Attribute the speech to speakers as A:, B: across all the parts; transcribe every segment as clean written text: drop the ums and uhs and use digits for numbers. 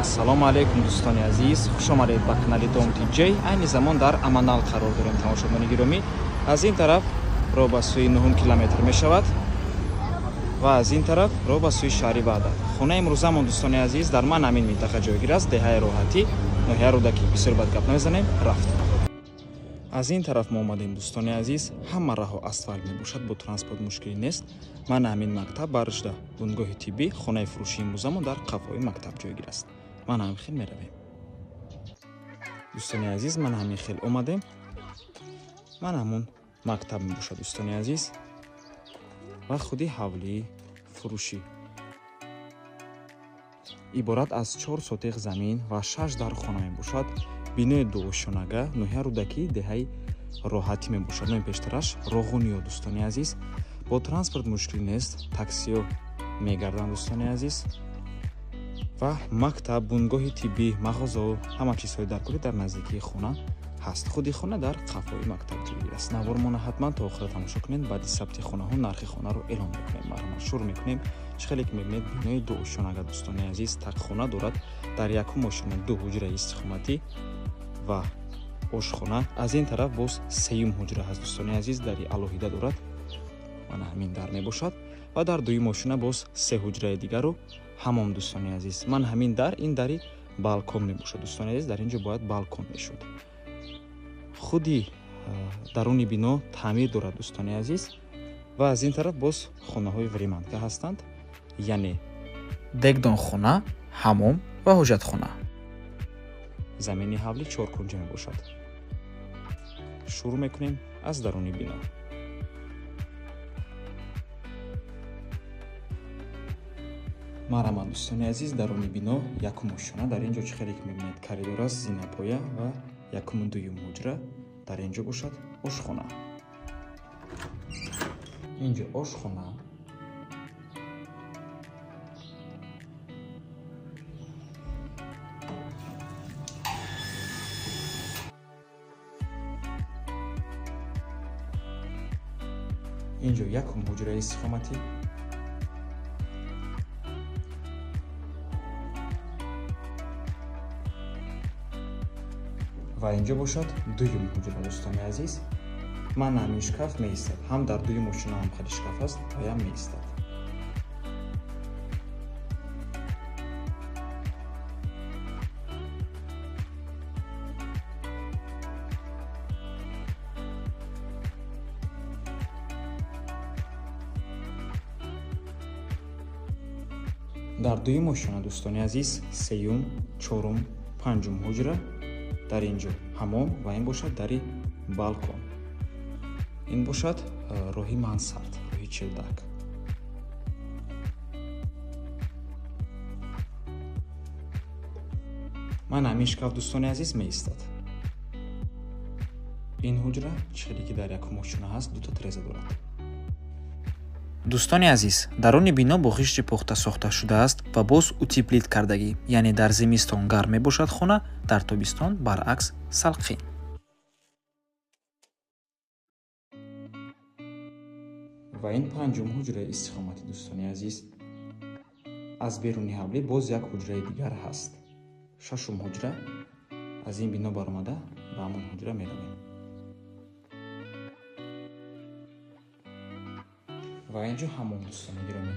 A: ассалому алайкум дӯстони азиз, хуш омадед ба канали Dom TJ. Айни замон дар Аманал қарор дорем. тамошобони гиромӣ, аз ин тараф роҳ ба сӯи 9 километр мешавад ва аз ин тараф роҳ ба сӯи шаҳри Баъдад. Хонаи имрӯзамон дӯстони азиз дар ман ҳамин минтақа ҷойгир аст, деҳаи роҳатӣ, ноҳияи рӯдакӣ. Бисёр бад гап намезанем, рафт. аз ин тараф мо омадем дӯстони азиз, ҳама раҳо асфальт мебошад, бо транспорт мушкилӣ нест. Ман ҳамин мактаб барҷда бунгоҳи тиббӣ, хонаи фурӯшии имрӯзамон дар қафои мактаб ҷойгир аст. ман ҳамин хел меравем. дӯстони азиз, ман ҳамин хел омадем. ман ҳамон мактаб мебошад дӯстони азиз ва худи ҳавлии фурӯшӣ. иборат аз 4 сотиқ замин ва 6 дар хона мебошад. бинои дуошонага, ноҳияи рӯдакӣ, деҳаи роҳатӣ мебошад. номи пештараш Роғуниё дӯстони азиз. бо транспорт мушкилӣ нест, таксиё мегарданд дӯстони азиз. ва мактаб, бунгоҳи тиббӣ, мағозаҳо, ҳама чизҳои дар кулли дар наздикии хона ҳаст. худи хона дар қафои мактаб ҷойгир аст. навормона ҳатман то охира тамошо кунед. баъди сабти хонаҳо нархи хонаро эълон мекунем. марҳамат, шурӯъ мекунем. чӣ хеле ки мебинед, бинои дуошонага дӯстони азиз, такхона дорад. дар якум ошона 2 ҳуҷраи истихоматӣ ва ошхона. аз ин тараф боз сеюм ҳуҷра ҳаст дӯстони азиз, дари алоҳида дорад. мана ҳамин дар мебошад. ва дар дуюм ошона боз 3 ҳуҷраи дигару ҳамом дӯстони азиз. ман ҳамин дар, ин дари балкон мебошад дӯстони азиз. дар ин ҷо бояд балкон мешуд. худи даруни бино таъмир дорад дӯстони азиз. ва аз ин тараф боз хонаҳои времанка ҳастанд, яъне дегдонхона, ҳамом ва ҳоҷатхона. замини ҳавлӣ 4 кунҷа мебошад. шурӯъ мекунем аз даруни бино. марҳамат дӯстони азиз, даруни бино якум ошона. дар ин ҷо чӣ хеле ки мебинед, коридор аст, зинапоя ва якуму дуюм ҳуҷра. дар ин ҷо бошад ошхона. ин ҷо ошхона. ин ҷо якум ҳуҷраи истихоматӣ. ва ин ҷо бошад дуюм ҳуҷра дӯстони азиз. ман ҳамин шкаф меистад. ҳам дар дуюм ошона ҳам хали шкаф аст, ҳам меистад. дар дуюм ошона дӯстони азиз, сеюм, чорум, панҷум ҳуҷра. дар ин ҷо ҳамом ва ин бошад дари балкон. ин бошад роҳи мансард, роҳи чилдак. ман ҳамин шкаф дӯстони азиз меистад. ин ҳуҷра чӣ хеле ки дар якум ошона ҳаст, 2 треза дорад. дӯстони азиз, даруни бино бо ғишти пухта сохта шудааст ва боз утеплит кардагӣ, яъне дар зимистон гарм мебошад хона, дар тобистон баръакс салқин. ва ин панҷум ҳуҷраи истихомати дӯстони азиз. аз беруни ҳавлӣ боз як ҳуҷраи дигар ҳаст. шашум ҳуҷра. аз ин бино баромада ба ҳамон ҳуҷра меравем. ва ин ҷо ҳамон дӯстони гиромӣ.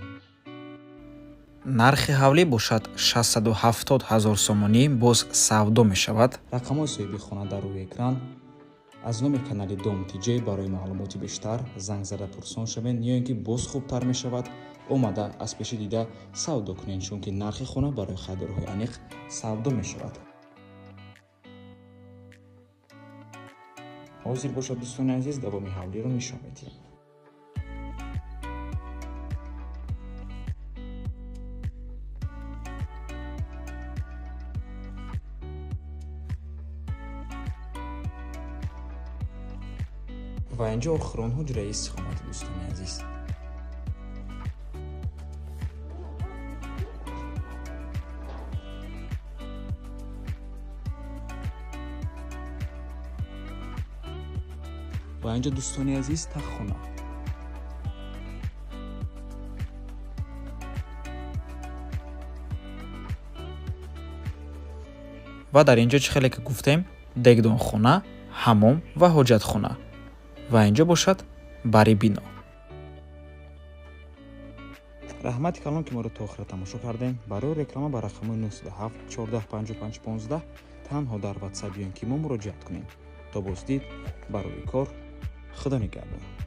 A: нархи ҳавлӣ бошад 670 000 сомонӣ, боз савдо мешавад. рақамҳои соҳиби хона дар рӯи экран. аз номи канали Dom TJ барои маълумоти бештар занг зада пурсон шавед, ё ин ки боз хубтар мешавад, омада аз пеши дида савдо кунед, чунки нархи хона барои харидорҳои аниқ савдо мешавад. ҳозир бошад дӯстони азиз, давоми ҳавлиро нишон медиҳам. ва ин ҷо охирон ҳуҷраи истихомати дӯстони азиз. ва ин ҷо дӯстони азиз такхона. ва дар инҷо чӣ хеле ки гуфтем дегдонхона, ҳаммом ва ҳоҷатхона ва инҷо бошад бари бино. раҳмати калон ки моро то охира тамошо кардем. Барои реклама ба рақамҳои 97 14 55 15 танҳо дар WhatsApp биён ки мо муроҷиат кунем. То боздид барои кор худо нигаҳбон.